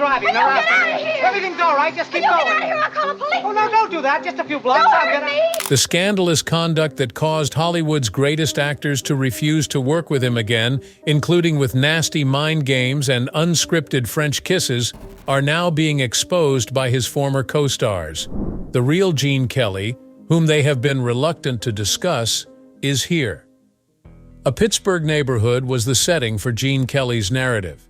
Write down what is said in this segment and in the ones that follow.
driving. Will you get out of here? Everything's all right. Just keep Will you going. get out of here? I'll call the police. Oh, no, don't do that. Just a few blocks. Don't I'll hurt get me. The scandalous conduct that caused Hollywood's greatest actors to refuse to work with him again, including with nasty mind games and unscripted French kisses, are now being exposed by his former co-stars. The real Gene Kelly, whom they have been reluctant to discuss, is here. A Pittsburgh neighborhood was the setting for Gene Kelly's narrative.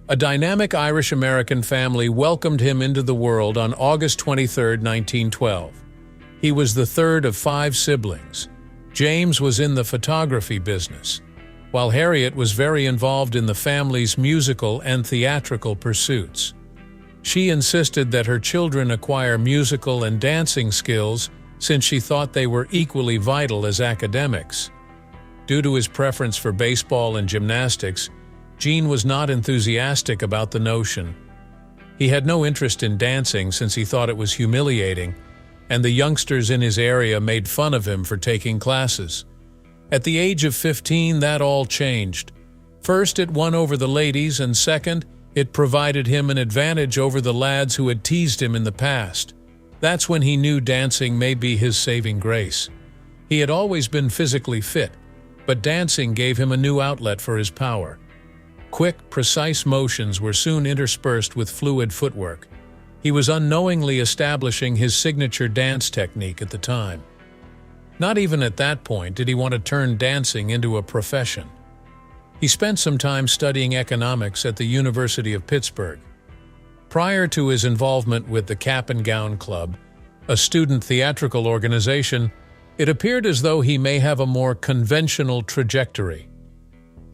A dynamic Irish-American family welcomed him into the world on August 23, 1912. He was the third of 5 siblings. James was in the photography business, while Harriet was very involved in the family's musical and theatrical pursuits. She insisted that her children acquire musical and dancing skills since she thought they were equally vital as academics. Due to his preference for baseball and gymnastics, Gene was not enthusiastic about the notion. He had no interest in dancing since he thought it was humiliating, and the youngsters in his area made fun of him for taking classes. At the age of 15, that all changed. First, it won over the ladies, and second, it provided him an advantage over the lads who had teased him in the past. That's when he knew dancing may be his saving grace. He had always been physically fit, but dancing gave him a new outlet for his power. Quick, precise motions were soon interspersed with fluid footwork. He was unknowingly establishing his signature dance technique at the time. Not even at that point did he want to turn dancing into a profession. He spent some time studying economics at the University of Pittsburgh. Prior to his involvement with the Cap and Gown Club, a student theatrical organization, it appeared as though he may have a more conventional trajectory.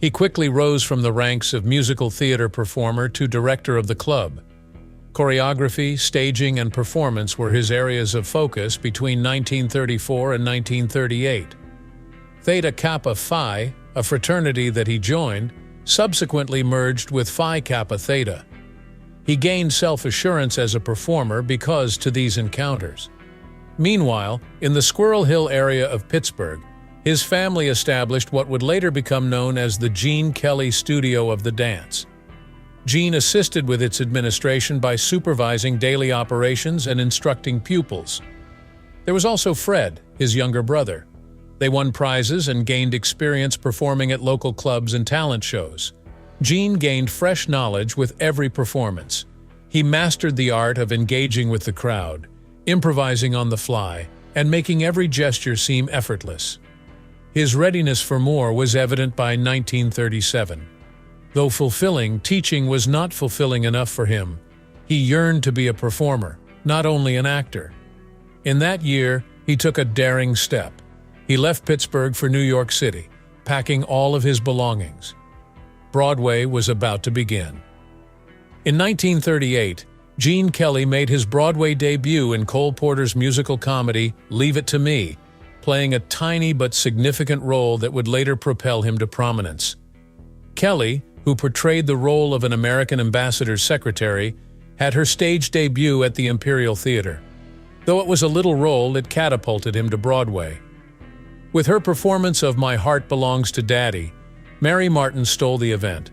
He quickly rose from the ranks of musical theater performer to director of the club. Choreography, staging, and performance were his areas of focus between 1934 and 1938. Theta Kappa Phi, a fraternity that he joined, subsequently merged with Phi Kappa Theta. He gained self-assurance as a performer because to these encounters. Meanwhile, in the Squirrel Hill area of Pittsburgh, his family established what would later become known as the Gene Kelly Studio of the Dance. Gene assisted with its administration by supervising daily operations and instructing pupils. There was also Fred, his younger brother. They won prizes and gained experience performing at local clubs and talent shows. Gene gained fresh knowledge with every performance. He mastered the art of engaging with the crowd, improvising on the fly, and making every gesture seem effortless. His readiness for more was evident by 1937. Though fulfilling, teaching was not fulfilling enough for him. He yearned to be a performer, not only an actor. In that year, he took a daring step. He left Pittsburgh for New York City, packing all of his belongings. Broadway was about to begin. In 1938, Gene Kelly made his Broadway debut in Cole Porter's musical comedy, Leave It to Me, playing a tiny but significant role that would later propel him to prominence. Kelly, who portrayed the role of an American ambassador's secretary, had her stage debut at the Imperial Theater. Though it was a little role, it catapulted him to Broadway. With her performance of My Heart Belongs to Daddy, Mary Martin stole the event.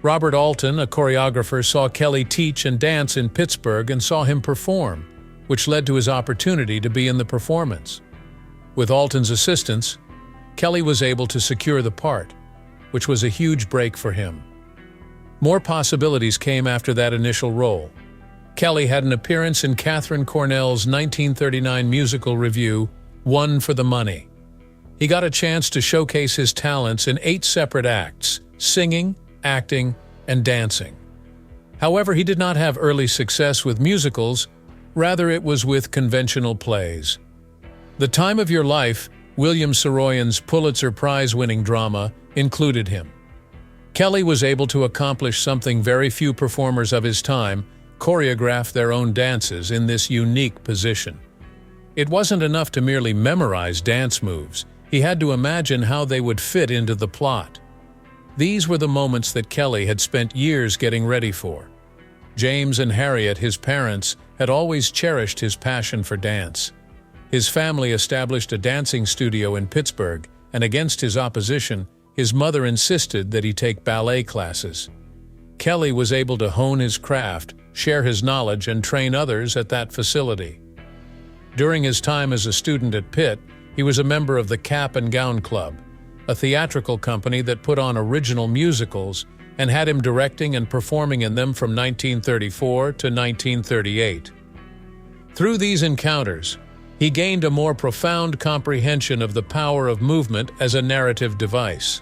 Robert Alton, a choreographer, saw Kelly teach and dance in Pittsburgh and saw him perform, which led to his opportunity to be in the performance. With Alton's assistance, Kelly was able to secure the part, which was a huge break for him. More possibilities came after that initial role. Kelly had an appearance in Katharine Cornell's 1939 musical revue, One for the Money. He got a chance to showcase his talents in 8 separate acts, singing, acting, and dancing. However, he did not have early success with musicals, rather it was with conventional plays. The Time of Your Life, William Saroyan's Pulitzer Prize-winning drama, included him. Kelly was able to accomplish something very few performers of his time, choreograph their own dances in this unique position. It wasn't enough to merely memorize dance moves. He had to imagine how they would fit into the plot. These were the moments that Kelly had spent years getting ready for. James and Harriet, his parents, had always cherished his passion for dance. His family established a dancing studio in Pittsburgh, and against his opposition, his mother insisted that he take ballet classes. Kelly was able to hone his craft share his knowledge, and train others at that facility. During his time as a student at Pitt, he was a member of the Cap and Gown Club, a theatrical company that put on original musicals and had him directing and performing in them from 1934 to 1938. Through these encounters, he gained a more profound comprehension of the power of movement as a narrative device.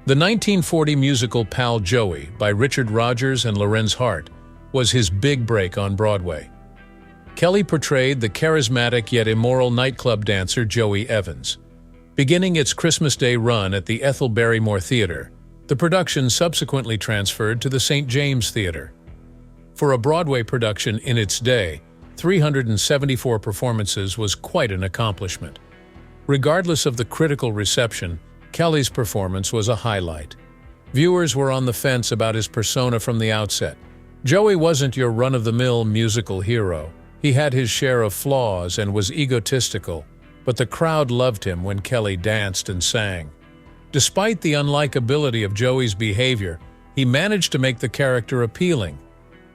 The 1940 musical Pal Joey by Richard Rodgers and Lorenz Hart was his big break on Broadway. Kelly portrayed the charismatic yet immoral nightclub dancer Joey Evans. Beginning its Christmas Day run at the Ethel Barrymore Theatre, the production subsequently transferred to the St. James Theatre. For a Broadway production in its day, 374 performances was quite an accomplishment. Regardless of the critical reception, Kelly's performance was a highlight. Viewers were on the fence about his persona from the outset. Joey wasn't your run-of-the-mill musical hero. He had his share of flaws and was egotistical, but the crowd loved him when Kelly danced and sang. Despite the unlikability of Joey's behavior, he managed to make the character appealing.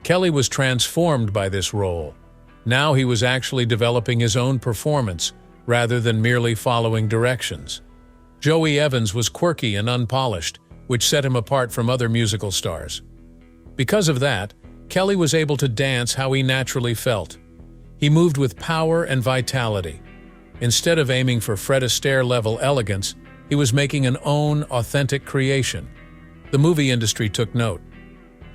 Kelly was transformed by this role. Now he was actually developing his own performance, rather than merely following directions. Joey Evans was quirky and unpolished, which set him apart from other musical stars. Because of that, Kelly was able to dance how he naturally felt. He moved with power and vitality. Instead of aiming for Fred Astaire-level elegance, he was making an own, authentic creation. The movie industry took note.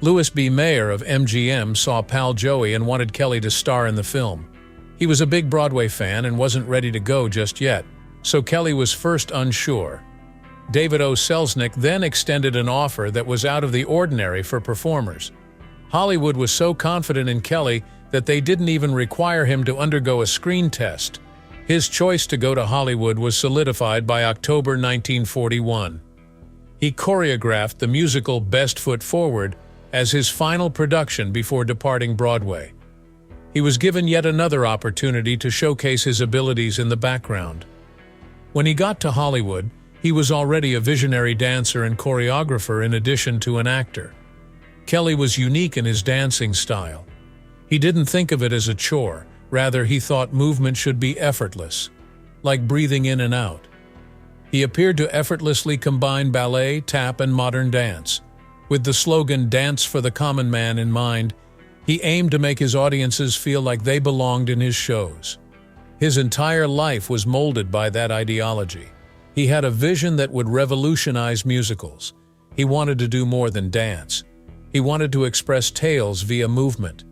Louis B. Mayer of MGM saw Pal Joey and wanted Kelly to star in the film. He was a big Broadway fan and wasn't ready to go just yet, so Kelly was first unsure. David O. Selznick then extended an offer that was out of the ordinary for performers. Hollywood was so confident in Kelly that they didn't even require him to undergo a screen test. His choice to go to Hollywood was solidified by October 1941. He choreographed the musical Best Foot Forward as his final production before departing Broadway. He was given yet another opportunity to showcase his abilities in the background. When he got to Hollywood, he was already a visionary dancer and choreographer in addition to an actor. Kelly was unique in his dancing style. He didn't think of it as a chore. Rather, he thought movement should be effortless, like breathing in and out. He appeared to effortlessly combine ballet, tap, and modern dance. With the slogan "Dance for the Common Man" in mind, he aimed to make his audiences feel like they belonged in his shows. His entire life was molded by that ideology. He had a vision that would revolutionize musicals. He wanted to do more than dance. He wanted to express tales via movement.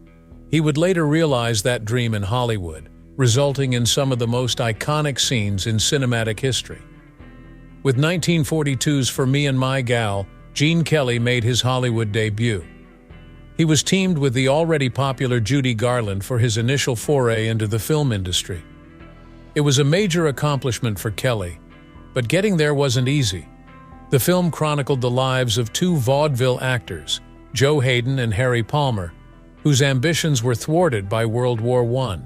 He would later realize that dream in Hollywood, resulting in some of the most iconic scenes in cinematic history. With 1942's For Me and My Gal, Gene Kelly made his Hollywood debut. He was teamed with the already popular Judy Garland for his initial foray into the film industry. It was a major accomplishment for Kelly, but getting there wasn't easy. The film chronicled the lives of two vaudeville actors, Joe Hayden and Harry Palmer, whose ambitions were thwarted by World War I.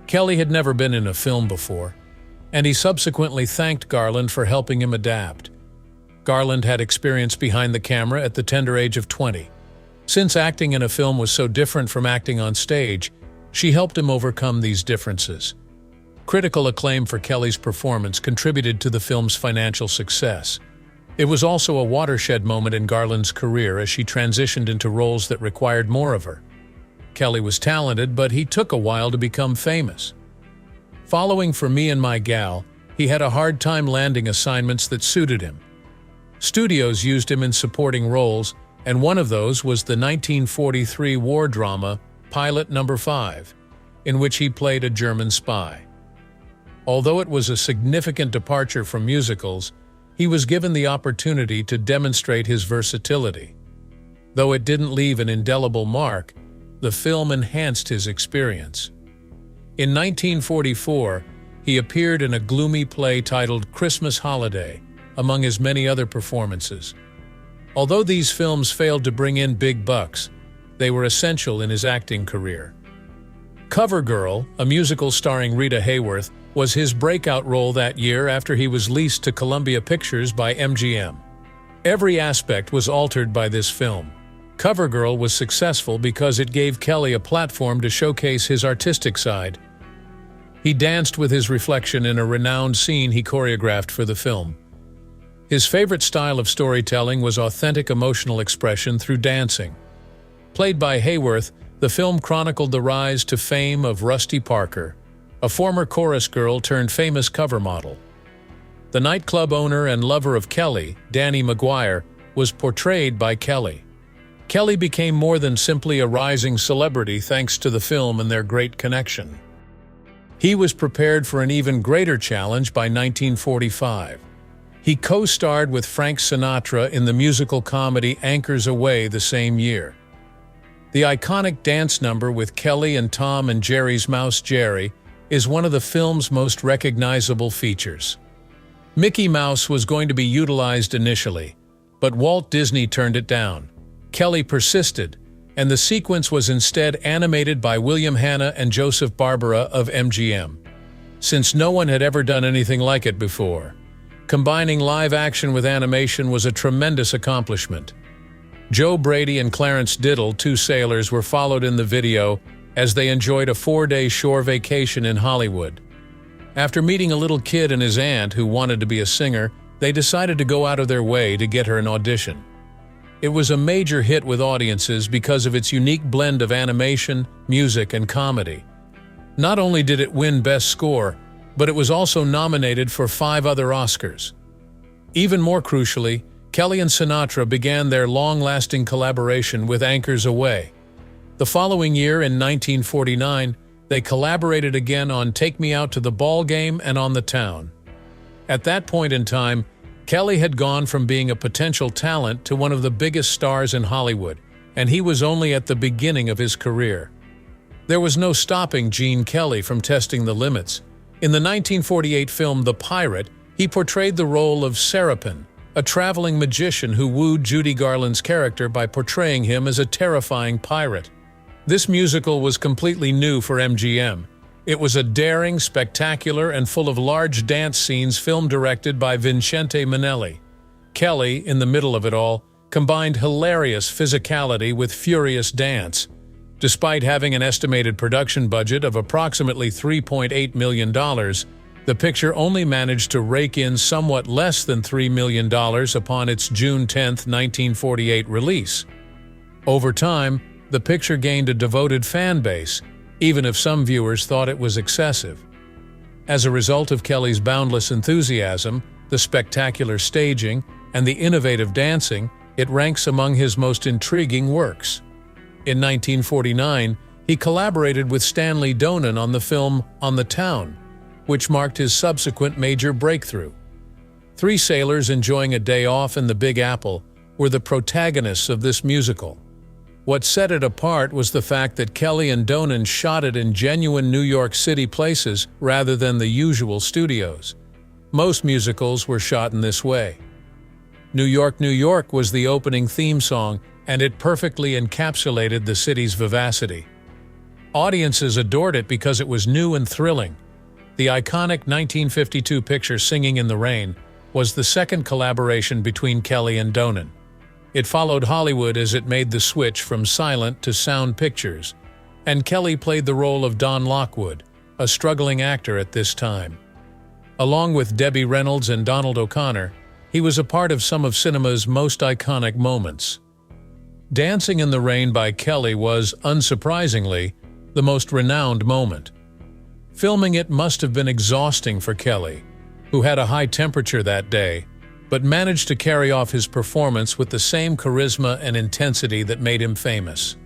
Kelly had never been in a film before, and he subsequently thanked Garland for helping him adapt. Garland had experience behind the camera at the tender age of 20. Since acting in a film was so different from acting on stage, she helped him overcome these differences. Critical acclaim for Kelly's performance contributed to the film's financial success. It was also a watershed moment in Garland's career as she transitioned into roles that required more of her. Kelly was talented, but he took a while to become famous. Following For Me and My Gal, he had a hard time landing assignments that suited him. Studios used him in supporting roles, and one of those was the 1943 war drama Pilot No. 5, in which he played a German spy. Although it was a significant departure from musicals, he was given the opportunity to demonstrate his versatility. Though it didn't leave an indelible mark, the film enhanced his experience. In 1944, he appeared in a gloomy play titled Christmas Holiday, among his many other performances. Although these films failed to bring in big bucks, they were essential in his acting career. Cover Girl, a musical starring Rita Hayworth, was his breakout role that year after he was leased to Columbia Pictures by MGM. Every aspect was altered by this film. CoverGirl was successful because it gave Kelly a platform to showcase his artistic side. He danced with his reflection in a renowned scene he choreographed for the film. His favorite style of storytelling was authentic emotional expression through dancing. Played by Hayworth, the film chronicled the rise to fame of Rusty Parker, a former chorus girl turned famous cover model. The nightclub owner and lover of Kelly, Danny Maguire, was portrayed by Kelly. Kelly became more than simply a rising celebrity thanks to the film and their great connection. He was prepared for an even greater challenge by 1945. He co-starred with Frank Sinatra in the musical comedy Anchors Aweigh the same year. The iconic dance number with Kelly and Tom and Jerry's mouse Jerry is one of the film's most recognizable features. Mickey Mouse was going to be utilized initially, but Walt Disney turned it down. Kelly persisted, and the sequence was instead animated by William Hanna and Joseph Barbera of MGM. Since no one had ever done anything like it before, combining live action with animation was a tremendous accomplishment. Joe Brady and Clarence Diddle, two sailors, were followed in the video as they enjoyed a 4-day shore vacation in Hollywood. After meeting a little kid and his aunt who wanted to be a singer, they decided to go out of their way to get her an audition. It was a major hit with audiences because of its unique blend of animation, music, and comedy. Not only did it win Best Score, but it was also nominated for 5 other Oscars. Even more crucially, Kelly and Sinatra began their long-lasting collaboration with Anchors Aweigh. The following year, in 1949, they collaborated again on Take Me Out to the Ball Game and On the Town. At that point in time, Kelly had gone from being a potential talent to one of the biggest stars in Hollywood, and he was only at the beginning of his career. There was no stopping Gene Kelly from testing the limits. In the 1948 film The Pirate, he portrayed the role of Serapin, a traveling magician who wooed Judy Garland's character by portraying him as a terrifying pirate. This musical was completely new for MGM. It was a daring, spectacular, and full of large dance scenes film-directed by Vincente Minnelli. Kelly, in the middle of it all, combined hilarious physicality with furious dance. Despite having an estimated production budget of approximately $3.8 million, the picture only managed to rake in somewhat less than $3 million upon its June 10, 1948 release. Over time, the picture gained a devoted fan base, even if some viewers thought it was excessive. As a result of Kelly's boundless enthusiasm, the spectacular staging, and the innovative dancing, it ranks among his most intriguing works. In 1949, he collaborated with Stanley Donen on the film On the Town, which marked his subsequent major breakthrough. 3 sailors enjoying a day off in the Big Apple were the protagonists of this musical. What set it apart was the fact that Kelly and Donen shot it in genuine New York City places rather than the usual studios. Most musicals were shot in this way. New York, New York was the opening theme song, and it perfectly encapsulated the city's vivacity. Audiences adored it because it was new and thrilling. The iconic 1952 picture Singing in the Rain was the second collaboration between Kelly and Donen. It followed Hollywood as it made the switch from silent to sound pictures, and Kelly played the role of Don Lockwood, a struggling actor at this time. Along with Debbie Reynolds and Donald O'Connor, he was a part of some of cinema's most iconic moments. Dancing in the Rain by Kelly was, unsurprisingly, the most renowned moment. Filming it must have been exhausting for Kelly, who had a high temperature that day, but managed to carry off his performance with the same charisma and intensity that made him famous.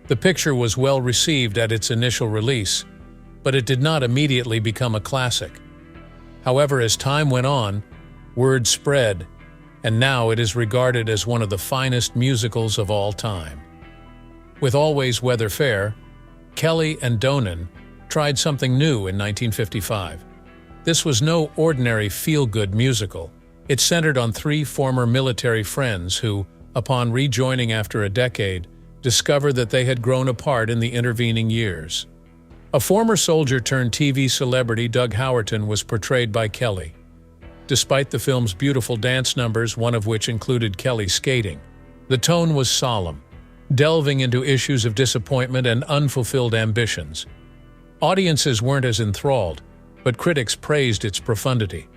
The picture was well received at its initial release, but it did not immediately become a classic. However, as time went on, word spread, and now it is regarded as one of the finest musicals of all time. With Always Weather Fair, Kelly and Donen tried something new in 1955. This was no ordinary feel-good musical. It centered on 3 former military friends who, upon rejoining after a decade, discovered that they had grown apart in the intervening years. A former soldier-turned-TV celebrity, Doug Howerton, was portrayed by Kelly. Despite the film's beautiful dance numbers, one of which included Kelly skating, the tone was solemn. delving into issues of disappointment and unfulfilled ambitions. Audiences weren't as enthralled, but critics praised its profundity.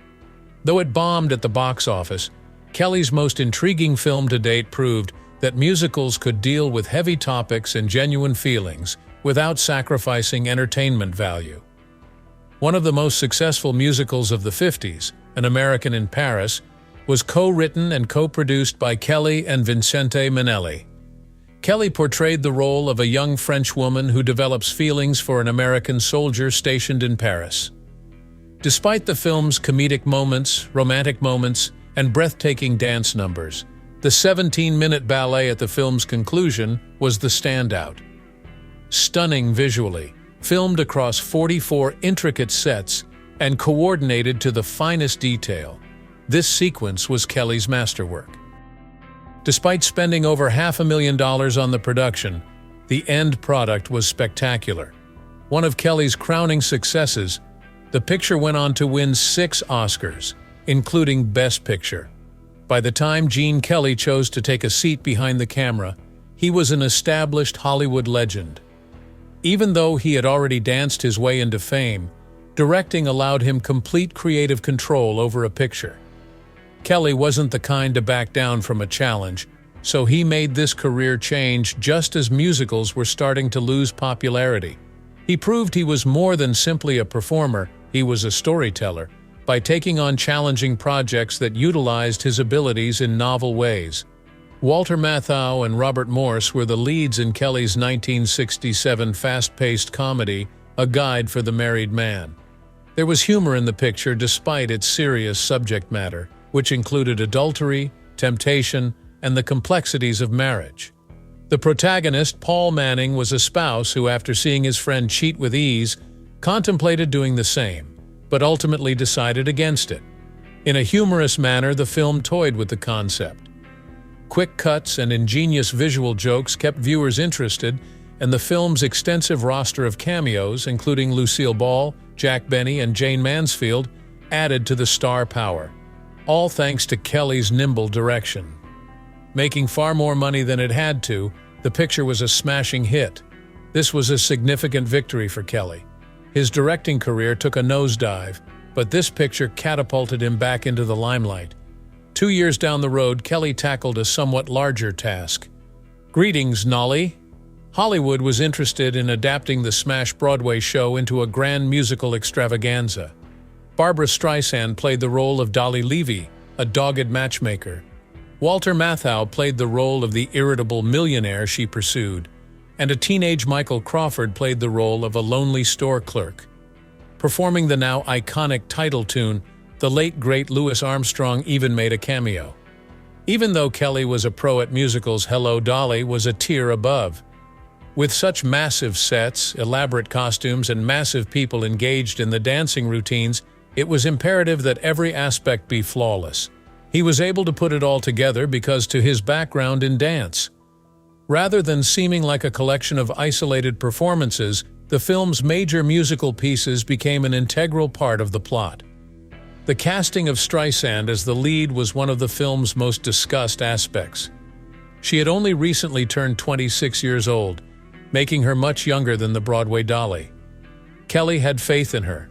Though it bombed at the box office, Kelly's most intriguing film to date proved that musicals could deal with heavy topics and genuine feelings without sacrificing entertainment value. One of the most successful musicals of the 50s, An American in Paris, was co-written and co-produced by Kelly and Vincente Minnelli. Kelly portrayed the role of a young French woman who develops feelings for an American soldier stationed in Paris. Despite the film's comedic moments, romantic moments, and breathtaking dance numbers, the 17-minute ballet at the film's conclusion was the standout. Stunning visually, filmed across 44 intricate sets and coordinated to the finest detail, this sequence was Kelly's masterwork. Despite spending over $500,000 on the production, the end product was spectacular. One of Kelly's crowning successes, the picture went on to win 6 Oscars, including Best Picture. By the time Gene Kelly chose to take a seat behind the camera, he was an established Hollywood legend. Even though he had already danced his way into fame, directing allowed him complete creative control over a picture. Kelly wasn't the kind to back down from a challenge, so he made this career change just as musicals were starting to lose popularity. He proved he was more than simply a performer, he was a storyteller, by taking on challenging projects that utilized his abilities in novel ways. Walter Matthau and Robert Morse were the leads in Kelly's 1967 fast-paced comedy, A Guide for the Married Man. There was humor in the picture despite its serious subject matter, which included adultery, temptation, and the complexities of marriage. The protagonist, Paul Manning, was a spouse who, after seeing his friend cheat with ease, contemplated doing the same, but ultimately decided against it. In a humorous manner, the film toyed with the concept. Quick cuts and ingenious visual jokes kept viewers interested, and the film's extensive roster of cameos, including Lucille Ball, Jack Benny, and Jayne Mansfield, added to the star power, all thanks to Kelly's nimble direction. Making far more money than it had to, the picture was a smashing hit. This was a significant victory for Kelly. His directing career took a nosedive, but this picture catapulted him back into the limelight. 2 years down the road, Kelly tackled a somewhat larger task. Greetings, Nolly. Hollywood was interested in adapting the smash Broadway show into a grand musical extravaganza. Barbra Streisand played the role of Dolly Levy, a dogged matchmaker. Walter Matthau played the role of the irritable millionaire she pursued, and a teenage Michael Crawford played the role of a lonely store clerk. Performing the now iconic title tune, the late great Louis Armstrong even made a cameo. Even though Kelly was a pro at musicals, Hello, Dolly was a tier above. With such massive sets, elaborate costumes, and massive people engaged in the dancing routines, it was imperative that every aspect be flawless. He was able to put it all together because to his background in dance. Rather than seeming like a collection of isolated performances, the film's major musical pieces became an integral part of the plot. The casting of Streisand as the lead was one of the film's most discussed aspects. She had only recently turned 26 years old, making her much younger than the Broadway Dolly. Kelly had faith in her,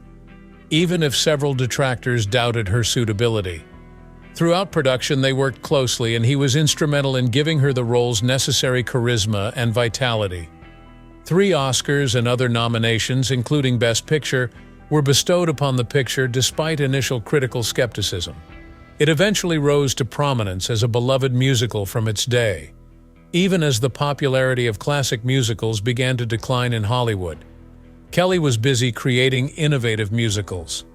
even if several detractors doubted her suitability. Throughout production, they worked closely, and he was instrumental in giving her the role's necessary charisma and vitality. 3 Oscars and other nominations, including Best Picture, were bestowed upon the picture despite initial critical skepticism. It eventually rose to prominence as a beloved musical from its day, even as the popularity of classic musicals began to decline in Hollywood. Kelly was busy creating innovative musicals.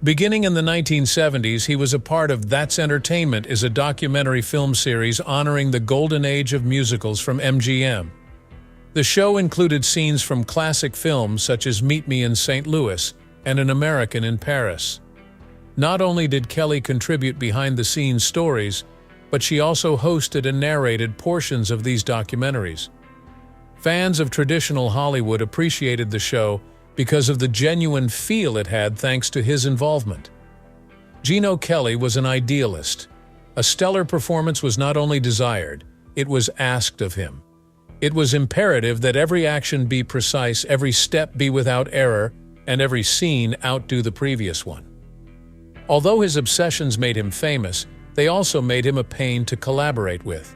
Beginning in the 1970s, he was a part of That's Entertainment, is a documentary film series honoring the golden age of musicals from MGM. The show included scenes from classic films such as Meet Me in St. Louis and An American in Paris. Not only did Kelly contribute behind-the-scenes stories, but she also hosted and narrated portions of these documentaries. Fans of traditional Hollywood appreciated the show because of the genuine feel it had thanks to his involvement. Gene Kelly was an idealist. A stellar performance was not only desired, it was asked of him. It was imperative that every action be precise, every step be without error, and every scene outdo the previous one. Although his obsessions made him famous, they also made him a pain to collaborate with.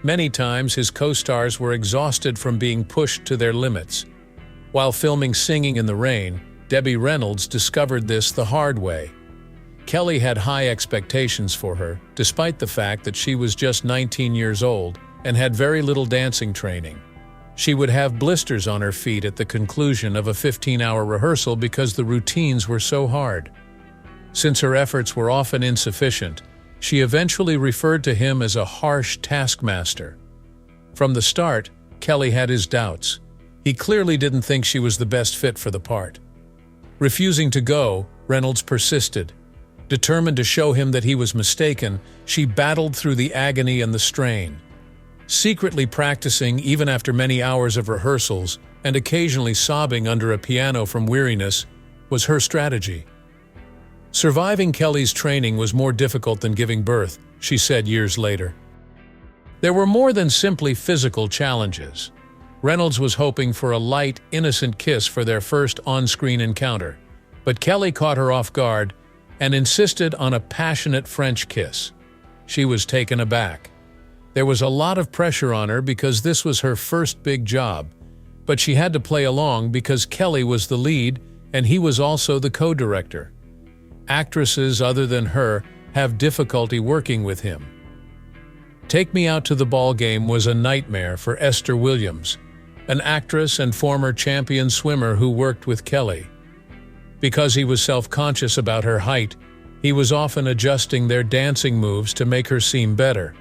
Many times his co-stars were exhausted from being pushed to their limits. While filming Singing in the Rain, Debbie Reynolds discovered this the hard way. Kelly had high expectations for her, despite the fact that she was just 19 years old and had very little dancing training. She would have blisters on her feet at the conclusion of a 15-hour rehearsal because the routines were so hard. Since her efforts were often insufficient, she eventually referred to him as a harsh taskmaster. From the start, Kelly had his doubts. He clearly didn't think she was the best fit for the part. Refusing to go, Reynolds persisted. Determined to show him that he was mistaken, she battled through the agony and the strain. Secretly practicing even after many hours of rehearsals and occasionally sobbing under a piano from weariness was her strategy. Surviving Kelly's training was more difficult than giving birth, she said years later. There were more than simply physical challenges. Reynolds was hoping for a light, innocent kiss for their first on-screen encounter, but Kelly caught her off guard and insisted on a passionate French kiss. She was taken aback. There was a lot of pressure on her because this was her first big job, but she had to play along because Kelly was the lead and he was also the co-director. Actresses other than her have difficulty working with him. Take Me Out to the Ball Game was a nightmare for Esther Williams, an actress and former champion swimmer who worked with Kelly. Because he was self-conscious about her height, he was often adjusting their dancing moves to make her seem better.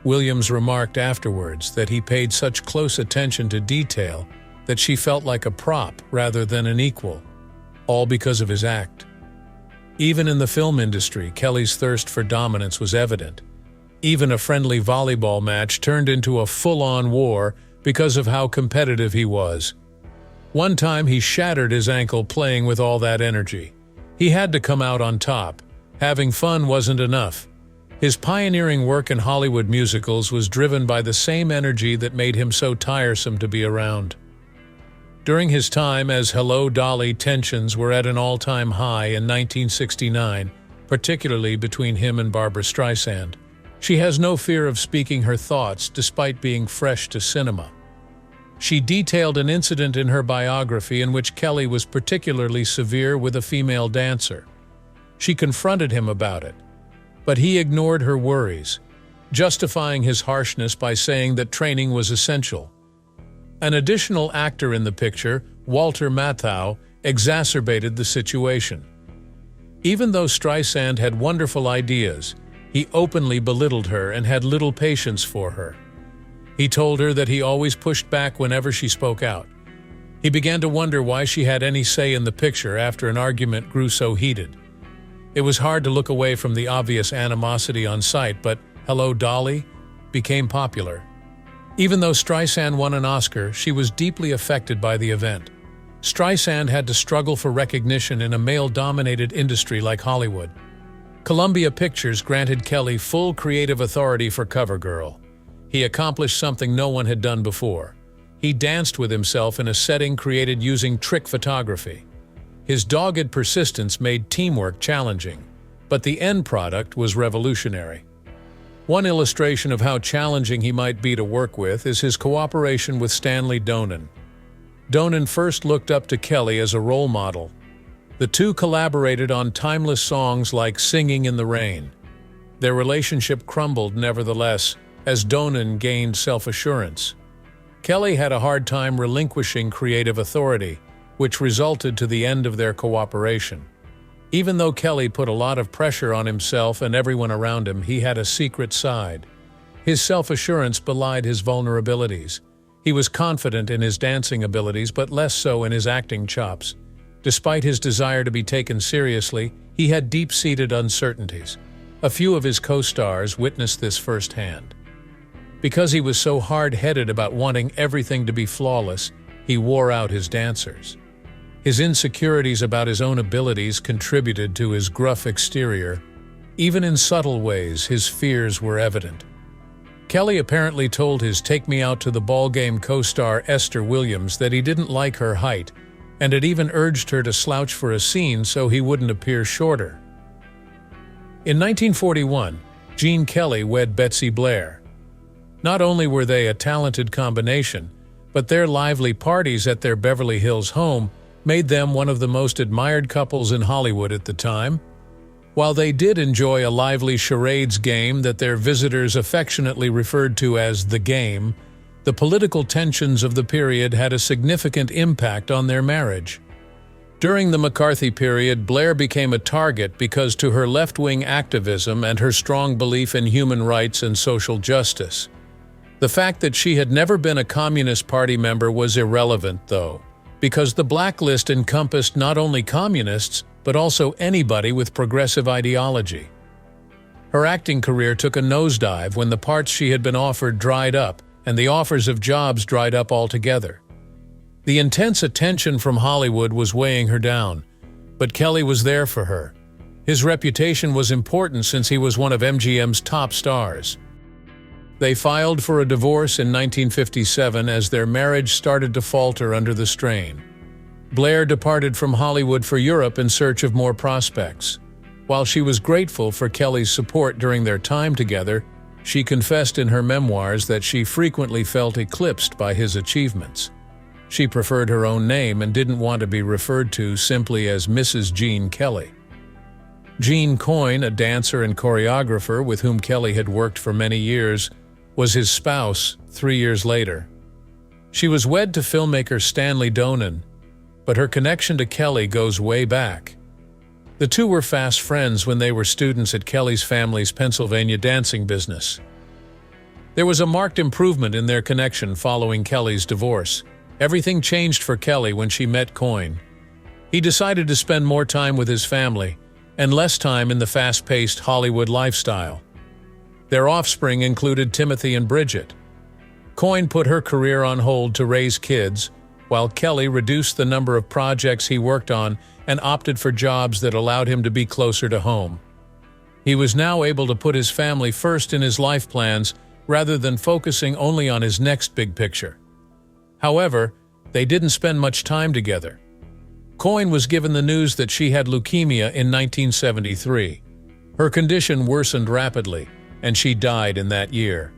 Williams remarked afterwards that he paid such close attention to detail that she felt like a prop rather than an equal, all because of his act. Even in the film industry, Kelly's thirst for dominance was evident. Even a friendly volleyball match turned into a full-on war because of how competitive he was. One time he shattered his ankle playing with all that energy. He had to come out on top. Having fun wasn't enough. His pioneering work in Hollywood musicals was driven by the same energy that made him so tiresome to be around. During his time as Hello, Dolly, tensions were at an all-time high in 1969, particularly between him and Barbra Streisand. She has no fear of speaking her thoughts despite being fresh to cinema. She detailed an incident in her biography in which Kelly was particularly severe with a female dancer. She confronted him about it, but he ignored her worries, justifying his harshness by saying that training was essential. An additional actor in the picture, Walter Matthau, exacerbated the situation. Even though Streisand had wonderful ideas, he openly belittled her and had little patience for her. He told her that he always pushed back whenever she spoke out. He began to wonder why she had any say in the picture after an argument grew so heated. It was hard to look away from the obvious animosity on sight, but Hello, Dolly became popular. Even though Streisand won an Oscar, she was deeply affected by the event. Streisand had to struggle for recognition in a male-dominated industry like Hollywood. Columbia Pictures granted Kelly full creative authority for CoverGirl. He accomplished something no one had done before. He danced with himself in a setting created using trick photography. His dogged persistence made teamwork challenging, but the end product was revolutionary. One illustration of how challenging he might be to work with is his cooperation with Stanley Donen. Donen first looked up to Kelly as a role model. The two collaborated on timeless songs like Singing in the Rain. Their relationship crumbled, nevertheless, as Donen gained self-assurance. Kelly had a hard time relinquishing creative authority, which resulted to the end of their cooperation. Even though Kelly put a lot of pressure on himself and everyone around him, he had a secret side. His self-assurance belied his vulnerabilities. He was confident in his dancing abilities, but less so in his acting chops. Despite his desire to be taken seriously, he had deep-seated uncertainties. A few of his co-stars witnessed this firsthand. Because he was so hard-headed about wanting everything to be flawless, he wore out his dancers. His insecurities about his own abilities contributed to his gruff exterior. Even in subtle ways, his fears were evident. Kelly apparently told his Take Me Out to the Ball Game co-star Esther Williams that he didn't like her height, and had even urged her to slouch for a scene so he wouldn't appear shorter. In 1941, Gene Kelly wed Betsy Blair. Not only were they a talented combination, but their lively parties at their Beverly Hills home made them one of the most admired couples in Hollywood at the time. While they did enjoy a lively charades game that their visitors affectionately referred to as the game, the political tensions of the period had a significant impact on their marriage. During the McCarthy period, Blair became a target because to her left-wing activism and her strong belief in human rights and social justice. The fact that she had never been a Communist Party member was irrelevant, though, because the blacklist encompassed not only communists, but also anybody with progressive ideology. Her acting career took a nosedive when the parts she had been offered dried up, and the offers of jobs dried up altogether. The intense attention from Hollywood was weighing her down, but Kelly was there for her. His reputation was important since he was one of MGM's top stars. They filed for a divorce in 1957 as their marriage started to falter under the strain. Blair departed from Hollywood for Europe in search of more prospects. While she was grateful for Kelly's support during their time together, she confessed in her memoirs that she frequently felt eclipsed by his achievements. She preferred her own name and didn't want to be referred to simply as Mrs. Gene Kelly. Gene Coyne, a dancer and choreographer with whom Kelly had worked for many years, was his spouse 3 years later. She was wed to filmmaker Stanley Donen, but her connection to Kelly goes way back. The two were fast friends when they were students at Kelly's family's Pennsylvania dancing business. There was a marked improvement in their connection following Kelly's divorce. Everything changed for Kelly when she met Coyne. He decided to spend more time with his family and less time in the fast-paced Hollywood lifestyle. Their offspring included Timothy and Bridget. Coyne put her career on hold to raise kids, while Kelly reduced the number of projects he worked on and opted for jobs that allowed him to be closer to home. He was now able to put his family first in his life plans rather than focusing only on his next big picture. However, they didn't spend much time together. Coyne was given the news that she had leukemia in 1973. Her condition worsened rapidly, and she died in that year.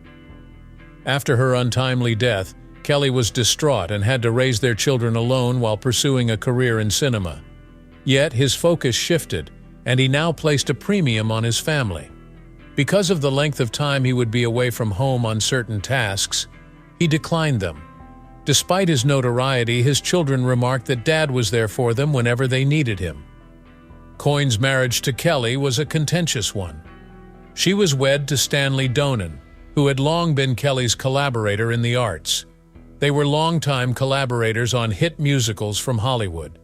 After her untimely death, Kelly was distraught and had to raise their children alone while pursuing a career in cinema. Yet his focus shifted, and he now placed a premium on his family. Because of the length of time he would be away from home on certain tasks, he declined them. Despite his notoriety, his children remarked that Dad was there for them whenever they needed him. Coyne's marriage to Kelly was a contentious one. She was wed to Stanley Donen, who had long been Kelly's collaborator in the arts. They were longtime collaborators on hit musicals from Hollywood.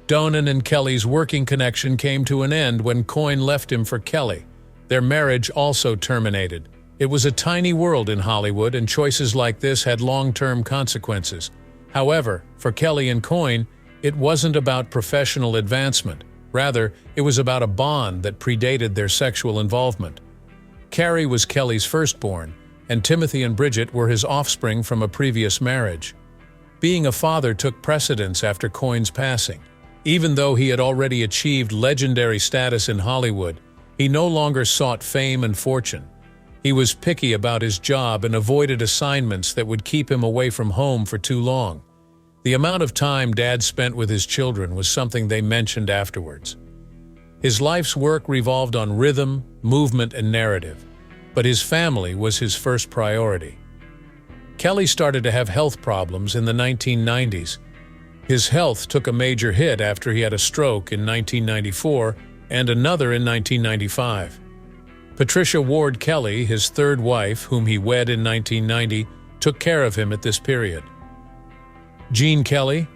Donen and Kelly's working connection came to an end when Coyne left him for Kelly. Their marriage also terminated. It was a tiny world in Hollywood, and choices like this had long-term consequences. However, for Kelly and Coyne, it wasn't about professional advancement. Rather, it was about a bond that predated their sexual involvement. Carrie was Kelly's firstborn, and Timothy and Bridget were his offspring from a previous marriage. Being a father took precedence after Coyne's passing. Even though he had already achieved legendary status in Hollywood, he no longer sought fame and fortune. He was picky about his job and avoided assignments that would keep him away from home for too long. The amount of time Dad spent with his children was something they mentioned afterwards. His life's work revolved on rhythm, movement, and narrative, but his family was his first priority. Kelly started to have health problems in the 1990s. His health took a major hit after he had a stroke in 1994 and another in 1995. Patricia Ward Kelly, his third wife, whom he wed in 1990, took care of him at this period. Gene Kelly,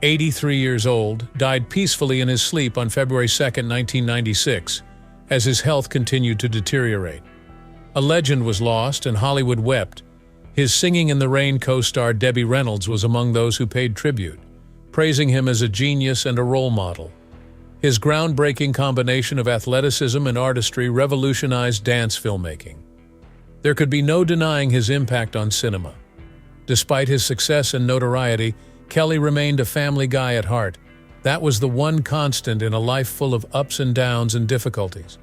83 years old, died peacefully in his sleep on February 2, 1996, as his health continued to deteriorate. A legend was lost, and Hollywood wept. His Singing in the Rain co-star Debbie Reynolds was among those who paid tribute, praising him as a genius and a role model. His groundbreaking combination of athleticism and artistry revolutionized dance filmmaking. There could be no denying his impact on cinema. Despite his success and notoriety, Kelly remained a family guy at heart. That was the one constant in a life full of ups and downs and difficulties.